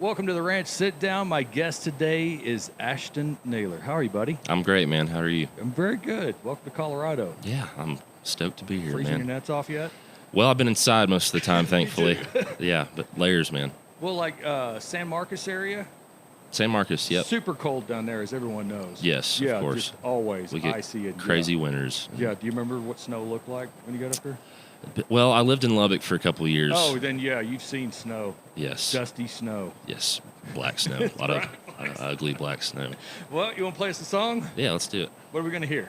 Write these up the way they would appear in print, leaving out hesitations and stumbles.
Welcome to the Ranch Sitdown. My guest today is Ashton Naylor. How are you, buddy? I'm great, man. How are you? I'm very good. Welcome to Colorado. Yeah, I'm stoked to be here, Freezing man. your nuts off yet? Well, I've been inside most of the time, thankfully. Yeah, but layers, man. Well, like San Marcos area? San Marcos, yep. Super cold down there, as everyone knows. Yes, yeah, of course. Just always We get icy and crazy winters. Yeah. Do you remember what snow looked like when you got up there? Well, I lived in Lubbock for a couple of years. Oh, then yeah, you've seen snow. Yes. Dusty snow. Yes, black snow. A lot of ugly black snow. Well, you want to play us a song? Yeah, let's do it. What are we going to hear?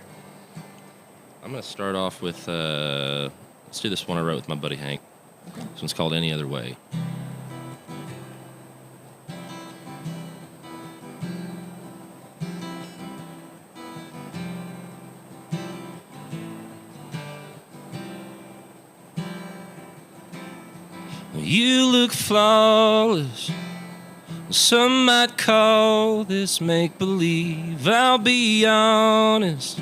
I'm going to start off with, let's do this one I wrote with my buddy Hank. This one's called Any Other Way. You look flawless. Some might call this make-believe. I'll be honest.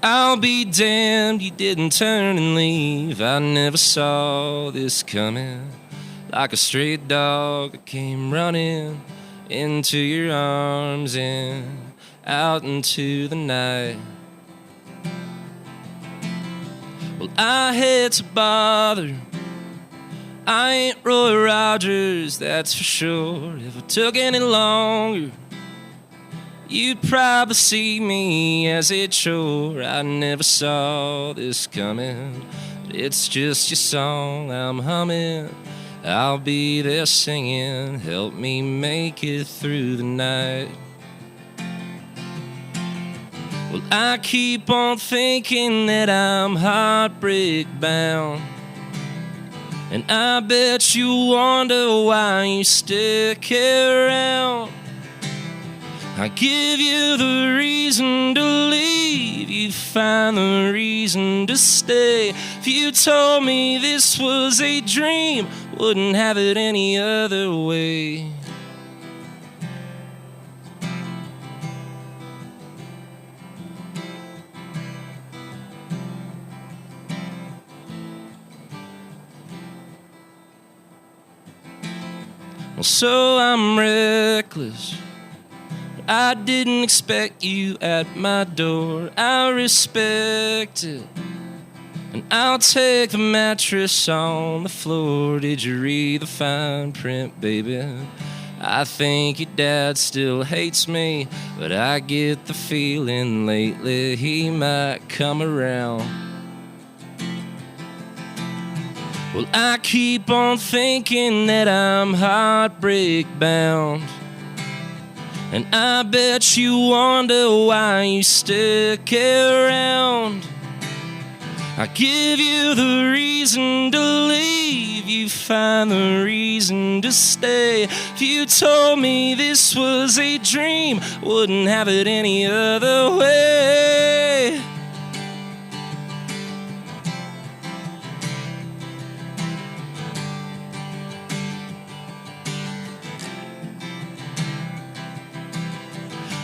I'll be damned you didn't turn and leave. I never saw this coming. Like a stray dog, I came running into your arms and out into the night. Well, I had to bother. I ain't Roy Rogers, that's for sure. If I took any longer, you'd probably see me as a chore. I never saw this coming, but it's just your song I'm humming. I'll be there singing, help me make it through the night. Well, I keep on thinking that I'm heartbreak bound, and I bet you wonder why you stick around. I give you the reason to leave, you find the reason to stay. If you told me this was a dream, wouldn't have it any other way. Well, so I'm reckless. I didn't expect you at my door. I respect it, and I'll take the mattress on the floor. Did you read the fine print, baby? I think your dad still hates me, but I get the feeling lately he might come around. Well, I keep on thinking that I'm heartbreak bound, and I bet you wonder why you stick around. I give you the reason to leave, you find the reason to stay. If you told me this was a dream, wouldn't have it any other way.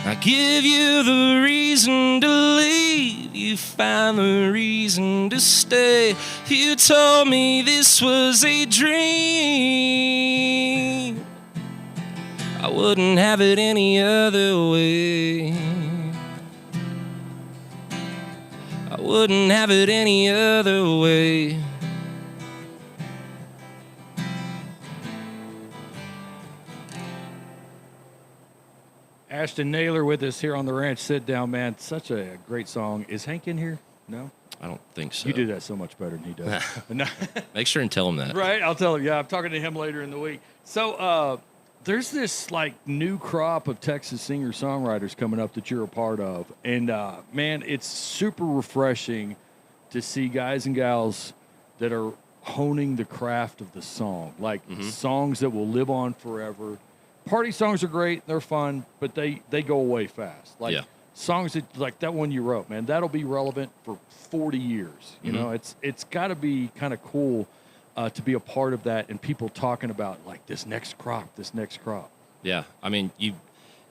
I give you the reason to leave, you find the reason to stay. If you told me this was a dream, I wouldn't have it any other way. I wouldn't have it any other way. Ashton Naylor with us here on the Ranch Sitdown, man. Such a great song. Is Hank in here? No? I don't think so. You do that so much better than he does. No. Make sure and tell him that. Right, I'll tell him. Yeah, I'm talking to him later in the week. So there's this like new crop of Texas singer-songwriters coming up that you're a part of. And, man, it's super refreshing to see guys and gals that are honing the craft of the song, like songs that will live on forever. Party songs are great, they're fun, but they go away fast. Like songs that, like that one you wrote, man, that'll be relevant for 40 years. You know, it's got to be kind of cool to be a part of that, and people talking about like this next crop. Yeah, I mean, you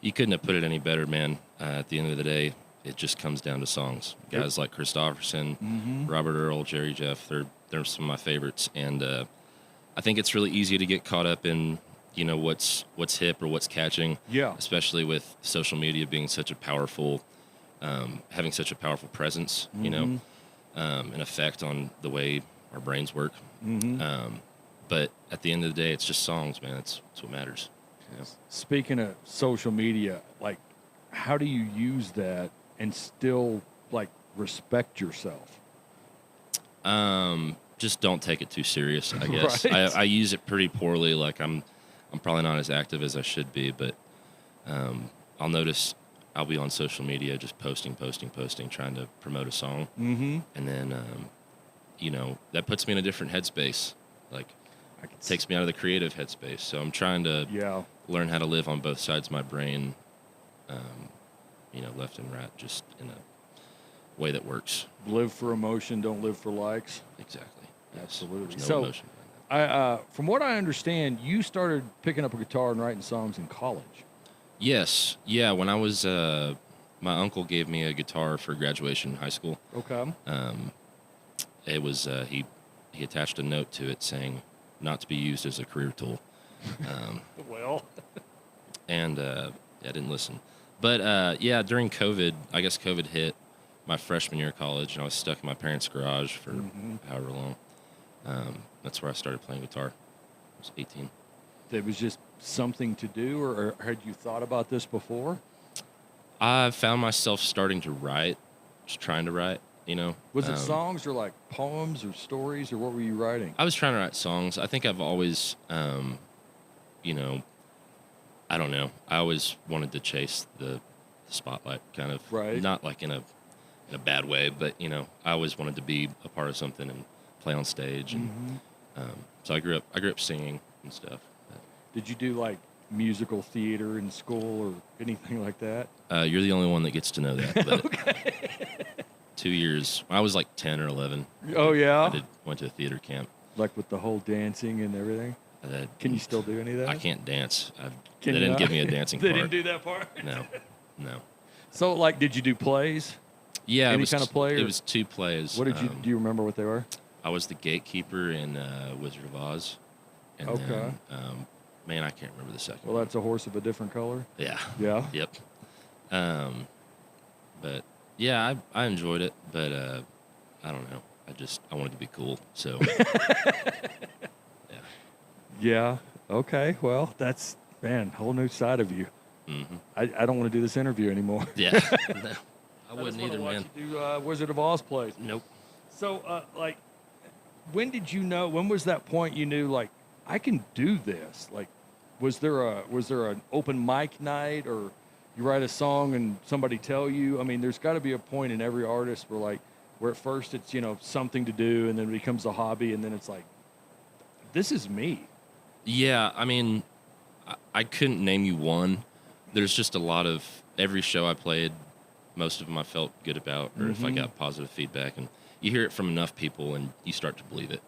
couldn't have put it any better, man. At the end of the day, it just comes down to songs. Guys like Christofferson, Robert Earl, Jerry Jeff, they're some of my favorites, and I think it's really easy to get caught up in you know, what's hip or what's catching. Yeah. Especially with social media being such a powerful, having such a powerful presence, you know, an effect on the way our brains work. But at the end of the day, it's just songs, man. That's what matters. You know? Speaking of social media, like, how do you use that and still like respect yourself? Just don't take it too serious, I guess. Right. I use it pretty poorly. Like I'm probably not as active as I should be, but I'll notice I'll be on social media just posting, trying to promote a song. And then, you know, that puts me in a different headspace. Like, it takes me out of the creative headspace. So I'm trying to learn how to live on both sides of my brain, you know, left and right, just in a way that works. Live for emotion, don't live for likes. Exactly. Yes. Absolutely. There's no emotion behind that. From what I understand, you started picking up a guitar and writing songs in college. Yes. Yeah. When I was, my uncle gave me a guitar for graduation in high school. Okay. It was, he attached a note to it saying not to be used as a career tool. Well. And, I didn't listen. But, yeah, during COVID, I guess COVID hit my freshman year of college, and I was stuck in my parents' garage for however long. That's where I started playing guitar. I was 18. It was just something to do, or had you thought about this before? I found myself starting to write, just trying to write, you know. Was it songs or like poems or stories, or what were you writing? I was trying to write songs. I think I've always, you know, I don't know. I always wanted to chase the spotlight, kind of. Right. Not like in a bad way, but, you know, I always wanted to be a part of something and play on stage. And so I grew up singing and stuff. Did you do like musical theater in school or anything like that? You're the only one that gets to know that. But Okay. 2 years. I was like 10 or 11. Oh, yeah? I went to a theater camp. Like with the whole dancing and everything? Can you still do any of that? I can't dance. They They didn't give me a dancing part. They didn't do that part? No. So, like, did you do plays? Yeah, Any kind of play? It was 2 plays. What did you do? You remember what they were? I was the gatekeeper in Wizard of Oz. And Okay. Then, man, I can't remember the second Well, one. that's a horse of a different color. Yeah. Yeah. Yep. But yeah, I enjoyed it, but I don't know. I wanted to be cool, so yeah. Yeah. Okay. Well, that's, man, whole new side of you. I don't want to do this interview anymore. Yeah. No, I wouldn't either, man. You do Wizard of Oz plays. Nope. So, like, when did you know? When was that point you knew, like, I can do this? Like, was there an open mic night, or you write a song and somebody tell you? I mean, there's got to be a point in every artist where at first it's, you know, something to do, and then it becomes a hobby, and then it's like, this is me. Yeah, I mean, I couldn't name you one. There's just a lot of every show I played, most of them I felt good about, or if I got positive feedback, and you hear it from enough people, and you start to believe it.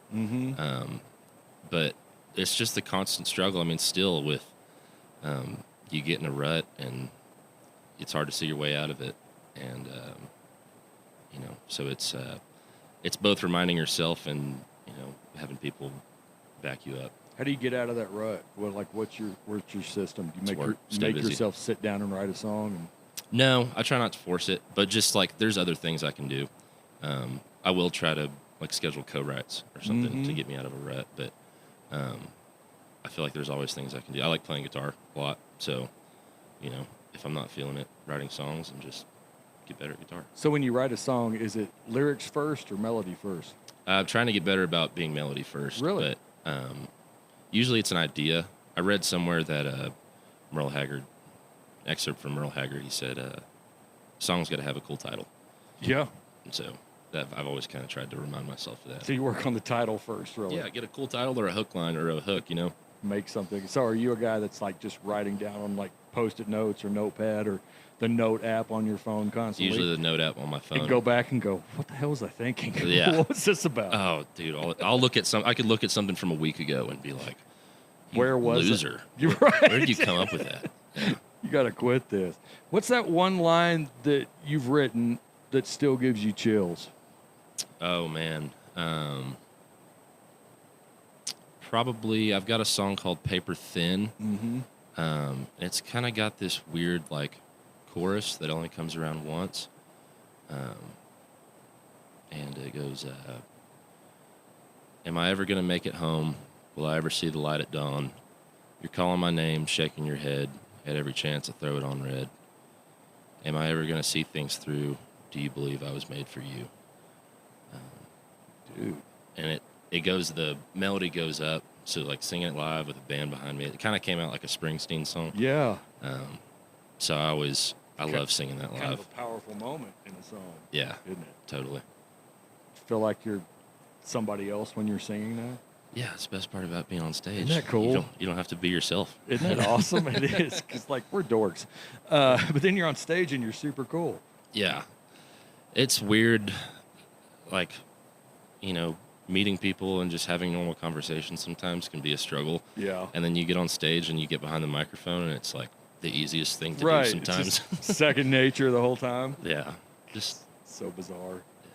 But it's just the constant struggle. I mean, still with you get in a rut, and it's hard to see your way out of it, and you know, so it's both reminding yourself and, you know, having people back you up. How do you get out of that rut? Well, like, what's your system? Do you Stay make busy. yourself sit down and write a song? And No, I try not to force it, but just like there's other things I can do. I will try to like schedule co-writes or something to get me out of a rut, but I feel like there's always things I can do. I like playing guitar a lot, so, you know, if I'm not feeling it, writing songs and just get better at guitar. So when you write a song, is it lyrics first or melody first? I'm trying to get better about being melody first. Really? But usually it's an idea. I read somewhere that Merle Haggard, excerpt from Merle Haggard, he said, song's got to have a cool title. Yeah. And so I've always kind of tried to remind myself of that. So you work on the title first, really? Yeah, get a cool title or a hook line or a hook, you know? Make something. So are you a guy that's like just writing down on like Post-it notes or Notepad or the Note app on your phone constantly? Usually the Note app on my phone. And go back and go, what the hell was I thinking? Yeah. What was this about? Oh, dude, I'll look at I could look at something from a week ago and be like, Where was it? loser. You're right. Where did you come up with that? Yeah. You got to quit this. What's that one line that you've written that still gives you chills? Oh, man. probably, I've got a song called Paper Thin. Mm-hmm. It's kind of got this weird, like, chorus that only comes around once. And it goes, am I ever going to make it home? Will I ever see the light at dawn? You're calling my name, shaking your head. Had every chance to throw it on red. Am I ever going to see things through? Do you believe I was made for you? Dude. And it goes, the melody goes up. So, like, singing it live with a band behind me, it kind of came out like a Springsteen song. Yeah. So I love singing that live. Kind of a powerful moment in a song. Yeah. Isn't it? Totally. Feel like you're somebody else when you're singing that? Yeah, it's the best part about being on stage. Isn't that cool? You don't have to be yourself. Isn't that awesome? It is, because, like, we're dorks. But then you're on stage and you're super cool. Yeah. It's weird, like, you know, meeting people and just having normal conversations sometimes can be a struggle. Yeah. And then you get on stage and you get behind the microphone and it's, like, the easiest thing to do sometimes. It's just second nature the whole time. Yeah. Just so bizarre. Yeah.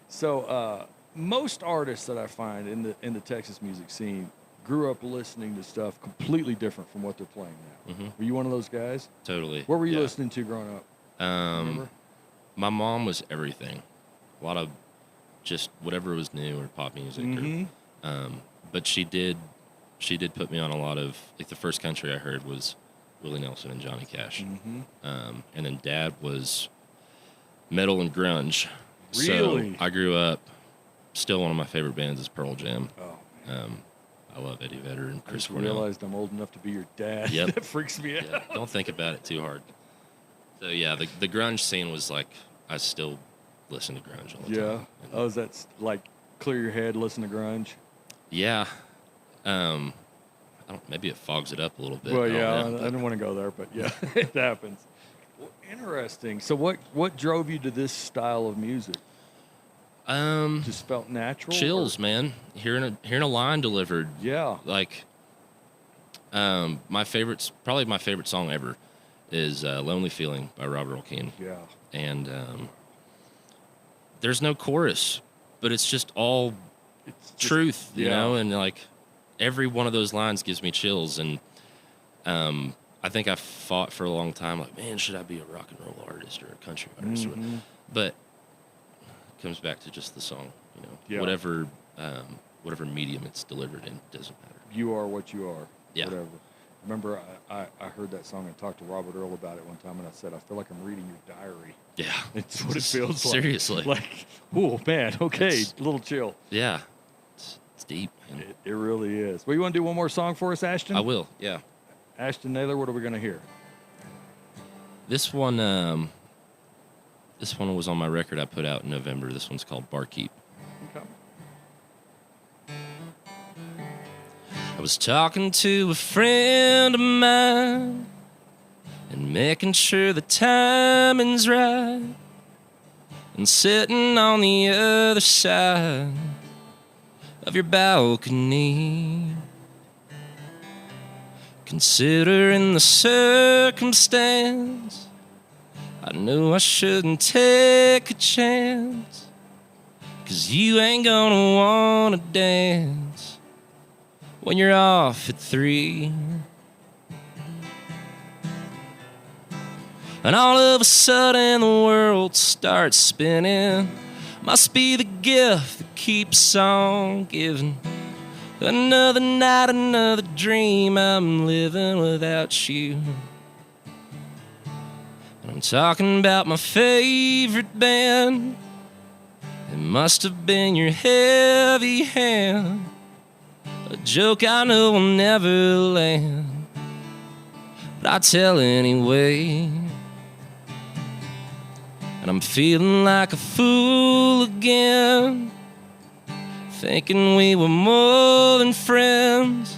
So, most artists that I find in the Texas music scene grew up listening to stuff completely different from what they're playing now. Mm-hmm. Were you one of those guys? Totally. What were you listening to growing up? My mom was everything. A lot of just whatever was new or pop music. Mm-hmm. But she did put me on a lot of, like, the first country I heard was Willie Nelson and Johnny Cash. Mm-hmm. And then Dad was metal and grunge. Really? So I grew up, still one of my favorite bands is Pearl Jam. Oh, I love Eddie Vedder and Chris I Cornell. realized I'm old enough to be your dad. Yep. That freaks me out. Yeah, don't think about it too hard. So yeah, the grunge scene was like, I still listen to grunge all the time. Yeah. Oh, is that like clear your head, listen to grunge? Yeah. I don't, maybe it fogs it up a little bit. Well, I don't yeah, know, I didn't want to go there, but yeah, it happens. Well, interesting. So what drove you to this style of music? Just felt natural? Chills, man. Hearing a line delivered. Yeah. Like, probably my favorite song ever is Lonely Feeling by Robert Earl Keen. Yeah. And there's no chorus, but it's just all truth, you know? And, like, every one of those lines gives me chills. And I think I fought for a long time, like, man, should I be a rock and roll artist or a country artist? Mm-hmm. But comes back to just the song, you know. Yeah. Whatever medium it's delivered in doesn't matter. You are what you are. Yeah. Whatever. Remember, I heard that song and talked to Robert Earl about it one time, and I said, I feel like I'm reading your diary. Yeah. It's what it feels like. Seriously. Like, oh, man, okay, a little chill. Yeah. It's deep, man. It really is. Well, you want to do one more song for us, Ashton? I will, yeah. Ashton Naylor, what are we going to hear? This one was on my record I put out in November. This one's called Barkeep. Okay. I was talking to a friend of mine and making sure the timing's right, and sitting on the other side of your balcony, considering the circumstance. I knew I shouldn't take a chance, 'cause you ain't gonna wanna dance when you're off at 3. And all of a sudden the world starts spinning. Must be the gift that keeps on giving. Another night, another dream, I'm living without you. And I'm talking about my favorite band. It must have been your heavy hand, a joke I know will never land, but I tell anyway. And I'm feeling like a fool again, thinking we were more than friends.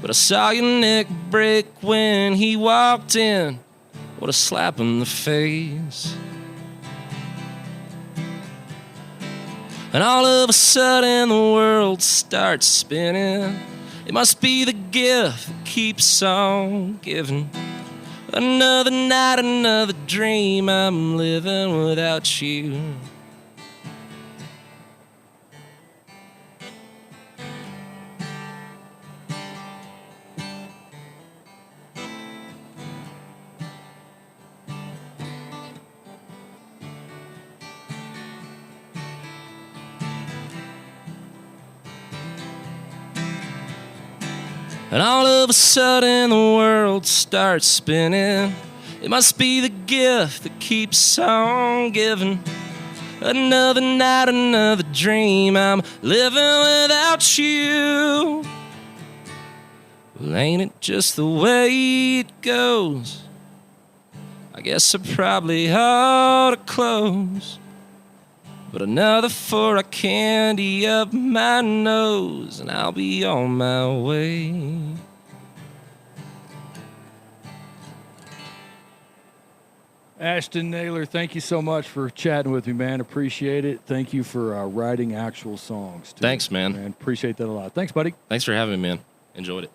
But I saw your neck break when he walked in. What a slap in the face. And all of a sudden the world starts spinning. It must be the gift that keeps on giving. Another night, another dream, I'm living without you. and all of a sudden the world starts spinning. It must be the gift that keeps on giving. Another night, another dream, I'm living without you. Well, ain't it just the way it goes? I guess I probably ought to close, but another for a candy up my nose, and I'll be on my way. Ashton Naylor, thank you so much for chatting with me, man. Appreciate it. Thank you for writing actual songs, too. Thanks, man. Appreciate that a lot. Thanks, buddy. Thanks for having me, man. Enjoyed it.